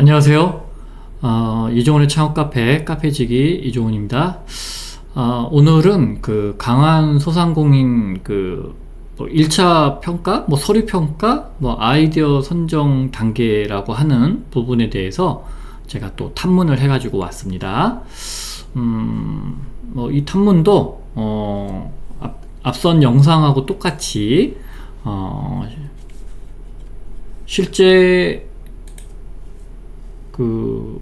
안녕하세요. 이종훈의 창업 카페, 카페지기 이종훈입니다. 오늘은 그 강한 소상공인 뭐 1차 평가, 뭐 서류 평가, 뭐 아이디어 선정 단계라고 하는 부분에 대해서 제가 또 탐문을 해가지고 왔습니다. 뭐 이 탐문도, 앞선 영상하고 똑같이, 실제 그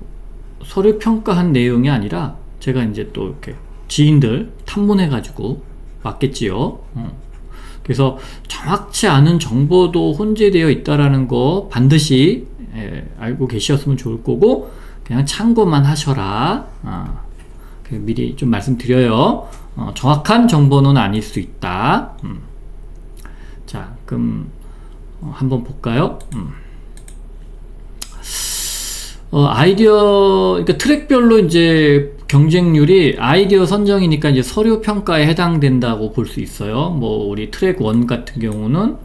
서류 평가한 내용이 아니라 제가 이제 또 이렇게 지인들 탐문해 가지고 왔겠지요. 그래서 정확치 않은 정보도 혼재되어 있다라는 거 반드시 알고 계셨으면 좋을 거고, 그냥 참고만 하셔라. 미리 좀 말씀드려요. 정확한 정보는 아닐 수 있다. 자, 그럼 한번 볼까요? 아이디어, 그러니까 트랙별로 이제 경쟁률이 아이디어 선정이니까 이제 서류 평가에 해당된다고 볼 수 있어요. 뭐, 우리 트랙 1 같은 경우는,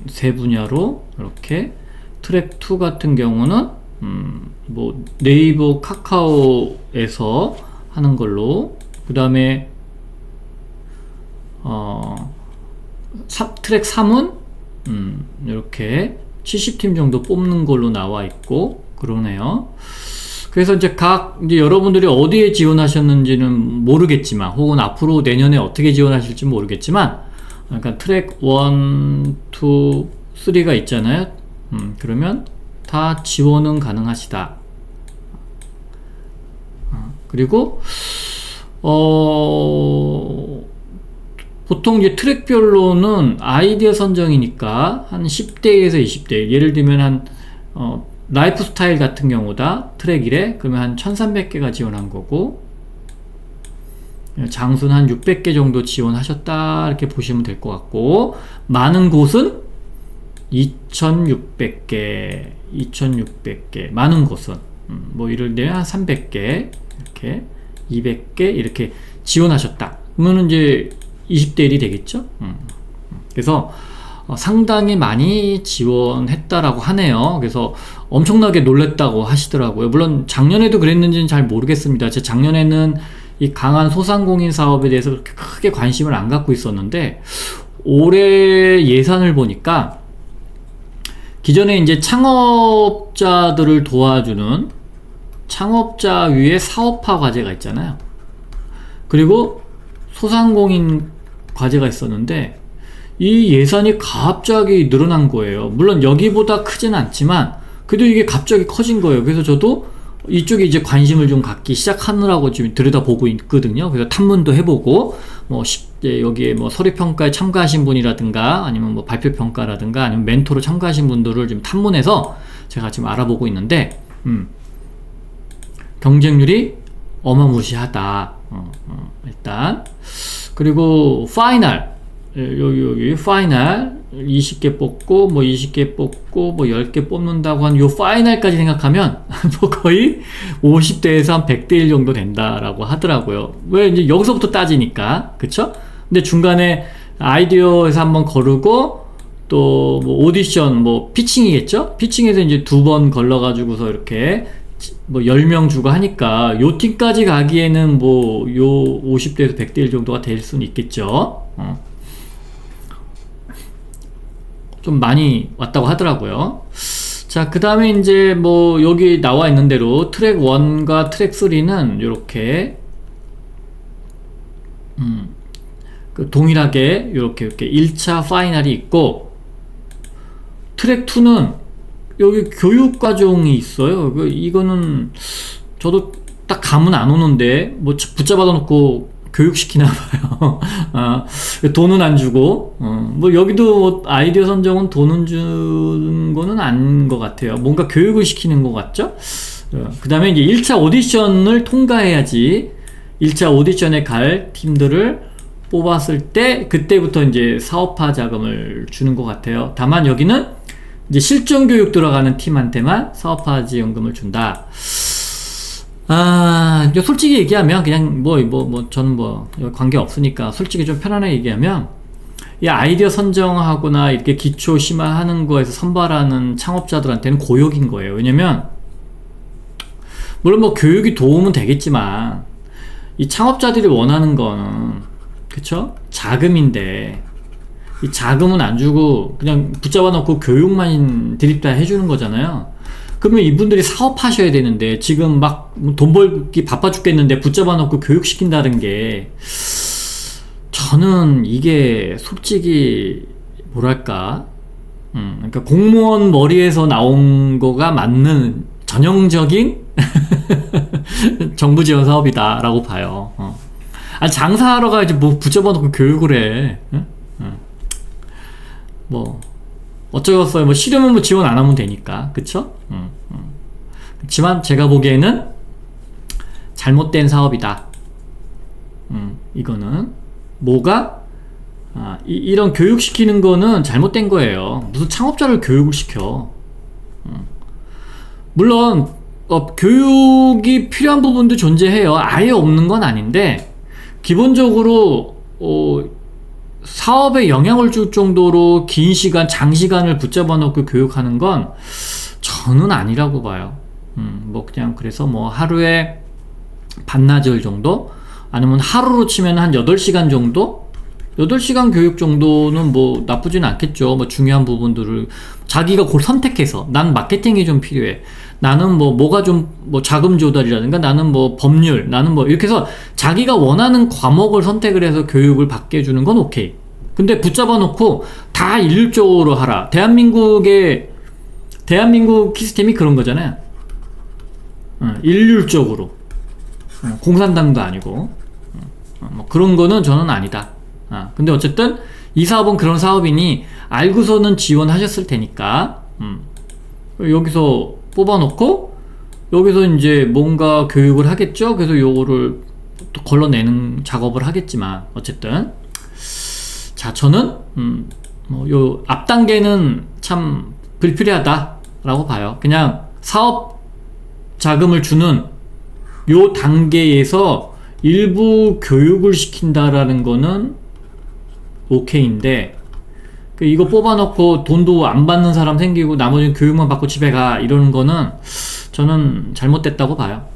세 분야로, 이렇게. 트랙 2 같은 경우는, 뭐, 네이버 카카오에서 하는 걸로. 그 다음에, 트랙 3은, 이렇게 70팀 정도 뽑는 걸로 나와 있고, 그러네요. 그래서 이제 이제 여러분들이 어디에 지원하셨는지는 모르겠지만, 혹은 앞으로 내년에 어떻게 지원하실지 모르겠지만, 그러니까 트랙 1, 2, 3가 있잖아요. 그러면 다 지원은 가능하시다. 그리고, 보통 이제 트랙별로는 아이디어 선정이니까 한 10대에서 20대, 예를 들면 라이프 스타일 같은 경우다 트랙 1에 그러면 한 1300개가 지원한 거고, 장순 한 600개 정도 지원하셨다 이렇게 보시면 될 것 같고, 많은 곳은 2600개, 많은 곳은 뭐 예를 들면 한 300개, 이렇게 200개 이렇게 지원하셨다. 그러면 이제 20대 1이 되겠죠? 그래서 상당히 많이 지원했다라고 하네요. 그래서 엄청나게 놀랬다고 하시더라고요. 물론 작년에도 그랬는지는 잘 모르겠습니다. 제 작년에는 이 강한 소상공인 사업에 대해서 그렇게 크게 관심을 안 갖고 있었는데, 올해 예산을 보니까 기존에 이제 창업자들을 도와주는 창업자 위에 사업화 과제가 있잖아요. 그리고 소상공인 과제가 있었는데, 이 예산이 갑자기 늘어난 거예요. 물론 여기보다 크진 않지만 그래도 이게 갑자기 커진 거예요. 그래서 저도 이쪽에 이제 관심을 좀 갖기 시작하느라고 지금 들여다보고 있거든요. 그래서 탐문도 해보고, 뭐 여기에 뭐 서류평가에 참가하신 분이라든가 아니면 뭐 발표평가라든가 아니면 멘토로 참가하신 분들을 좀 탐문해서 제가 지금 알아보고 있는데, 경쟁률이 어마무시하다. 일단. 그리고 파이널, 여기 파이널 20개 뽑고 뭐 20개 뽑고 뭐 10개 뽑는다고 한 요 파이널까지 생각하면 뭐 거의 50대에서 한 100대 1 정도 된다라고 하더라고요. 왜 이제 여기서부터 따지니까, 그쵸? 근데 중간에 아이디어에서 한번 거르고 또 뭐 오디션, 뭐 피칭이겠죠? 피칭에서 이제 2번 걸러가지고서 이렇게 뭐 10명 주고 하니까 요 팀까지 가기에는 뭐 요 50대에서 100대 1 정도가 될 수는 있겠죠. 좀 많이 왔다고 하더라고요. 자, 그 다음에 이제 뭐 여기 나와 있는 대로 트랙 1과 트랙 3는 이렇게 동일하게 이렇게 1차 파이널이 있고, 트랙 2는 여기 교육 과정이 있어요. 이거는 저도 딱 감은 안 오는데 뭐 붙잡아 놓고 교육시키나 봐요. 돈은 안 주고, 뭐 여기도 뭐 아이디어 선정은 돈은 주는 거는 아닌 것 같아요. 뭔가 교육을 시키는 것 같죠? 그 다음에 이제 1차 오디션을 통과해야지 1차 오디션에 갈 팀들을 뽑았을 때 그때부터 이제 사업화 자금을 주는 것 같아요. 다만 여기는 이제 실전 교육 들어가는 팀한테만 사업화 지원금을 준다. 솔직히 얘기하면 그냥 저는 관계 없으니까 솔직히 좀 편안하게 얘기하면, 이 아이디어 선정하거나 이렇게 기초 심화하는 거에서 선발하는 창업자들한테는 고역인 거예요. 왜냐면 물론 뭐 교육이 도움은 되겠지만 이 창업자들이 원하는 거는 그쵸? 자금인데 이 자금은 안 주고 그냥 붙잡아 놓고 교육만 드립다 해주는 거잖아요. 그러면 이분들이 사업하셔야 되는데 지금 막 돈 벌기 바빠 죽겠는데 붙잡아 놓고 교육시킨다는 게 저는 이게 솔직히 뭐랄까 그러니까 공무원 머리에서 나온 거가 맞는 전형적인 정부 지원 사업이다 라고 봐요. 아니 장사하러 가야지 뭐 붙잡아 놓고 교육을 해. 뭐 어쩌겠어요. 뭐 싫으면 뭐 지원 안 하면 되니까. 그쵸? 그렇지만 제가 보기에는 잘못된 사업이다. 이거는 뭐가 이런 교육시키는 거는 잘못된 거예요. 무슨 창업자를 교육을 시켜. 물론 교육이 필요한 부분도 존재해요. 아예 없는 건 아닌데 기본적으로 사업에 영향을 줄 정도로 긴 시간, 장시간을 붙잡아 놓고 교육하는 건 저는 아니라고 봐요. 뭐 그냥 그래서 뭐 하루에 반나절 정도? 아니면 하루로 치면 한 8시간 정도? 8시간 교육 정도는 뭐 나쁘진 않겠죠. 뭐 중요한 부분들을 자기가 그걸 선택해서 난 마케팅이 좀 필요해. 나는 뭐가 좀 뭐 자금 조달이라든가 나는 뭐 법률, 나는 뭐 이렇게 해서 자기가 원하는 과목을 선택을 해서 교육을 받게 해주는 건 오케이. 근데 붙잡아 놓고 다 일률적으로 하라. 대한민국 시스템이 그런 거잖아요. 일률적으로. 공산당도 아니고. 뭐 그런 거는 저는 아니다. 근데 어쨌든 이 사업은 그런 사업이니 알고서는 지원하셨을 테니까 여기서 뽑아놓고 여기서 이제 뭔가 교육을 하겠죠. 그래서 요거를 또 걸러내는 작업을 하겠지만 어쨌든 자 저는 뭐 요 앞 단계는 참 불필요하다라고 봐요. 그냥 사업 자금을 주는 요 단계에서 일부 교육을 시킨다라는 거는 오케이인데 이거 뽑아놓고 돈도 안 받는 사람 생기고 나머지는 교육만 받고 집에 가 이러는 거는 저는 잘못됐다고 봐요.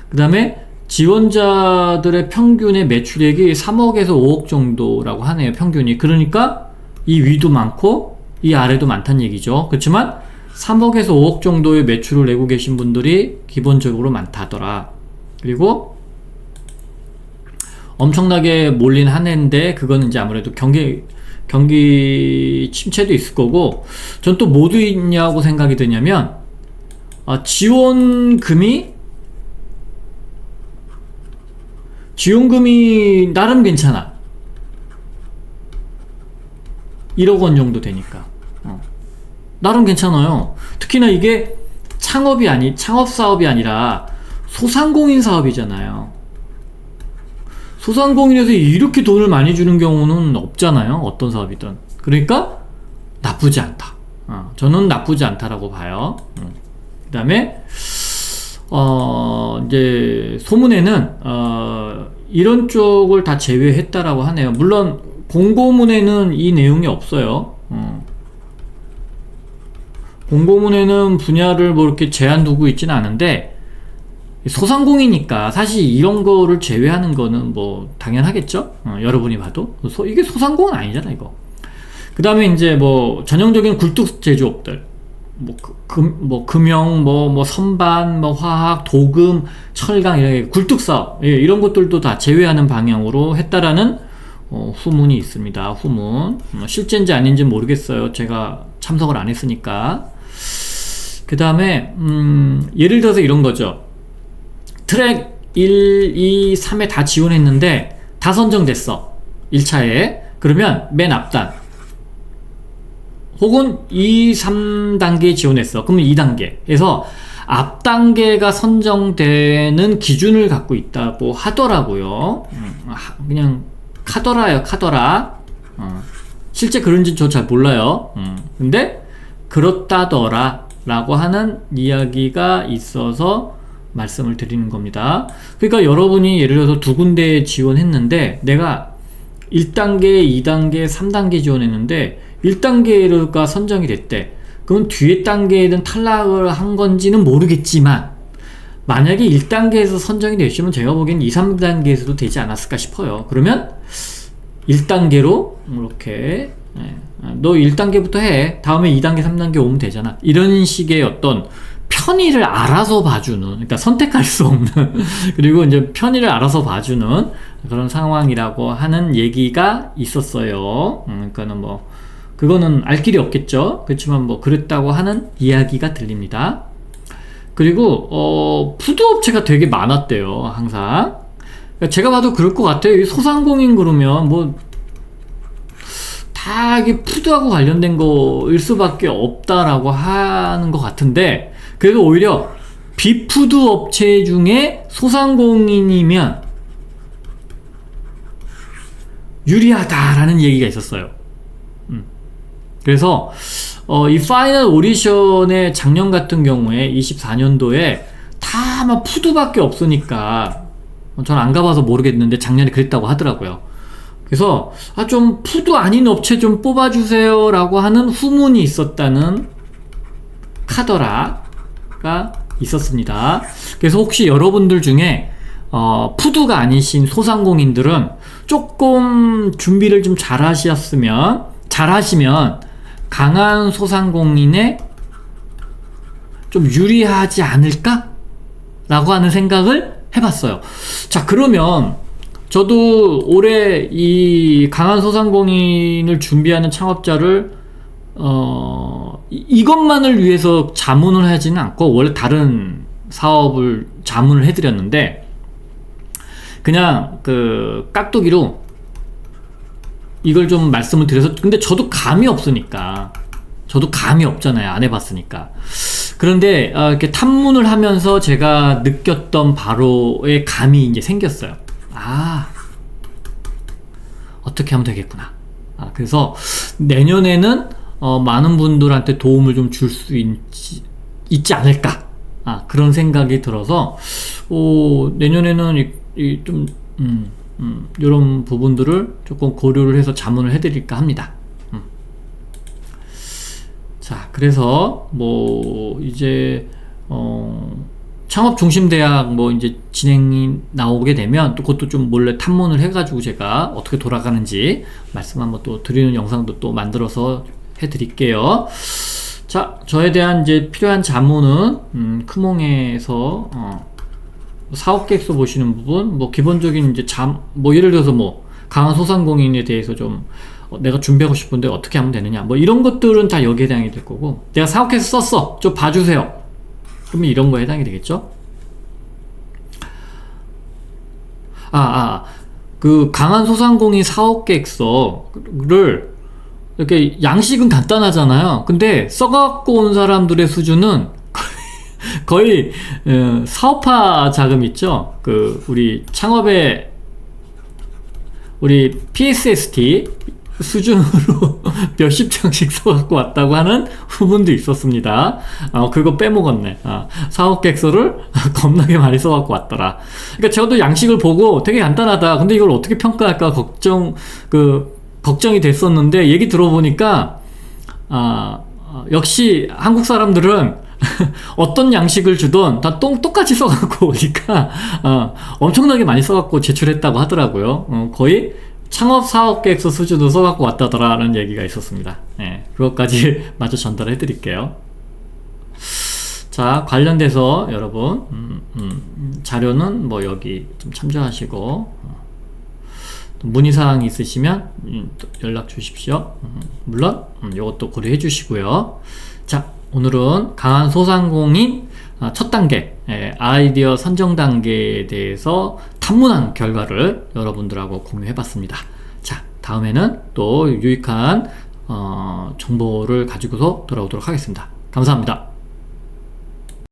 그 다음에 지원자들의 평균의 매출액이 3억에서 5억 정도라고 하네요. 평균이. 그러니까 이 위도 많고 이 아래도 많다는 얘기죠. 그렇지만 3억에서 5억 정도의 매출을 내고 계신 분들이 기본적으로 많다더라. 그리고 엄청나게 몰린 한 해인데 그거는 이제 아무래도 경기 침체도 있을 거고 전 또 뭐 있냐고 생각이 드냐면 지원금이 나름 괜찮아. 1억 원 정도 되니까 나름 괜찮아요. 특히나 이게 창업 사업이 아니라 소상공인 사업이잖아요. 소상공인에서 이렇게 돈을 많이 주는 경우는 없잖아요. 어떤 사업이든. 그러니까 나쁘지 않다. 저는 나쁘지 않다라고 봐요. 그 다음에 이제 소문에는 이런 쪽을 다 제외했다라고 하네요. 물론 공고문에는 이 내용이 없어요. 공고문에는 분야를 뭐 이렇게 제한 두고 있지는 않은데 소상공이니까 사실 이런 거를 제외하는 거는 뭐 당연하겠죠. 여러분이 봐도 이게 소상공은 아니잖아 이거. 그 다음에 이제 뭐 전형적인 굴뚝 제조업들 뭐 금형 뭐 선반 뭐 화학 도금 철강 이런 굴뚝 사업 이런 것들도 다 제외하는 방향으로 했다라는 후문이 있습니다. 후문. 실제인지 아닌지 모르겠어요. 제가 참석을 안 했으니까. 그 다음에 예를 들어서 이런 거죠. 트랙 1, 2, 3에 다 지원했는데 다 선정됐어. 1차에. 그러면 맨 앞단 혹은 2, 3단계에 지원했어. 그러면 2단계에서 앞 단계가 선정되는 기준을 갖고 있다고 하더라고요. 그냥 카더라예요. 카더라. 실제 그런지 저 잘 몰라요. 근데 그렇다더라 라고 하는 이야기가 있어서 말씀을 드리는 겁니다. 그러니까 여러분이 예를 들어서 두 군데에 지원했는데 내가 1단계, 2단계, 3단계 지원했는데 1단계가 선정이 됐대. 그럼 뒤에 단계에는 탈락을 한 건지는 모르겠지만 만약에 1단계에서 선정이 되시면 제가 보기엔 2, 3단계에서도 되지 않았을까 싶어요. 그러면 1단계로 이렇게 너 1단계부터 해. 다음에 2단계, 3단계 오면 되잖아. 이런 식의 어떤 편의를 알아서 봐주는, 그러니까 선택할 수 없는 그리고 이제 편의를 알아서 봐주는 그런 상황이라고 하는 얘기가 있었어요. 그러니까는 뭐 그거는 알 길이 없겠죠. 그렇지만 뭐 그랬다고 하는 이야기가 들립니다. 그리고 푸드 업체가 되게 많았대요. 항상. 그러니까 제가 봐도 그럴 것 같아요. 소상공인 그러면 뭐 다 이게 푸드하고 관련된 거일 수밖에 없다라고 하는 것 같은데, 그래도 오히려 비푸드 업체 중에 소상공인이면 유리하다라는 얘기가 있었어요. 그래서 이 파이널 오디션의 작년 같은 경우에 24년도에 다 막 푸드밖에 없으니까 전 안 가봐서 모르겠는데 작년에 그랬다고 하더라고요. 그래서 좀 푸드 아닌 업체 좀 뽑아주세요 라고 하는 후문이 있었다는 카더라가 있었습니다. 그래서 혹시 여러분들 중에 푸드가 아니신 소상공인들은 조금 준비를 좀 잘하시면 강한 소상공인에 좀 유리하지 않을까? 라고 하는 생각을 해봤어요. 자, 그러면 저도 올해 이 강한 소상공인을 준비하는 창업자를 이것만을 위해서 자문을 하지는 않고 원래 다른 사업을 자문을 해드렸는데 그냥 그 깍두기로 이걸 좀 말씀을 드려서, 근데 저도 감이 없으니까, 저도 감이 없잖아요. 안 해봤으니까. 그런데 이렇게 탐문을 하면서 제가 느꼈던 바로의 감이 이제 생겼어요. 어떻게 하면 되겠구나. 그래서 내년에는 많은 분들한테 도움을 좀 줄 수 있지 않을까. 그런 생각이 들어서 내년에는 이런 부분들을 조금 고려를 해서 자문을 해드릴까 합니다. 자, 그래서 뭐 이제 창업중심대학 뭐 이제 진행이 나오게 되면 또 그것도 좀 몰래 탐문을 해가지고 제가 어떻게 돌아가는지 말씀 한번 또 드리는 영상도 또 만들어서 해드릴게요. 자, 저에 대한 이제 필요한 자문은 크몽에서 사업계획서 보시는 부분, 뭐 기본적인 이제 뭐 예를 들어서 뭐 강한 소상공인에 대해서 좀 내가 준비하고 싶은데 어떻게 하면 되느냐, 뭐 이런 것들은 다 여기에 해당이 될 거고, 내가 사업계획서 썼어, 좀 봐주세요, 그러면 이런 거에 해당이 되겠죠. 그 강한 소상공인 사업계획서를 이렇게 양식은 간단하잖아요. 근데 써갖고 온 사람들의 수준은 거의 사업화 자금 있죠. 그 우리 창업의 우리 PSST 수준으로 몇십 장씩 써갖고 왔다고 하는 후문도 있었습니다. 그거 빼먹었네. 사업계획서를 겁나게 많이 써갖고 왔더라. 그러니까 저도 양식을 보고 되게 간단하다, 근데 이걸 어떻게 평가할까 걱정이 됐었는데, 얘기 들어보니까 역시 한국 사람들은 어떤 양식을 주던 다 똑같이 써갖고 오니까 엄청나게 많이 써갖고 제출했다고 하더라고요. 거의 창업사업계획서 수준으로 써갖고 왔다더라는 얘기가 있었습니다. 그것까지 마저 전달해 드릴게요. 자, 관련돼서 여러분 자료는 뭐 여기 좀 참조하시고 문의사항이 있으시면 연락 주십시오. 물론 이것도 고려해 주시고요. 자, 오늘은 강한 소상공인 첫 단계 아이디어 선정 단계에 대해서 탐문한 결과를 여러분들하고 공유해 봤습니다. 자, 다음에는 또 유익한 정보를 가지고서 돌아오도록 하겠습니다. 감사합니다.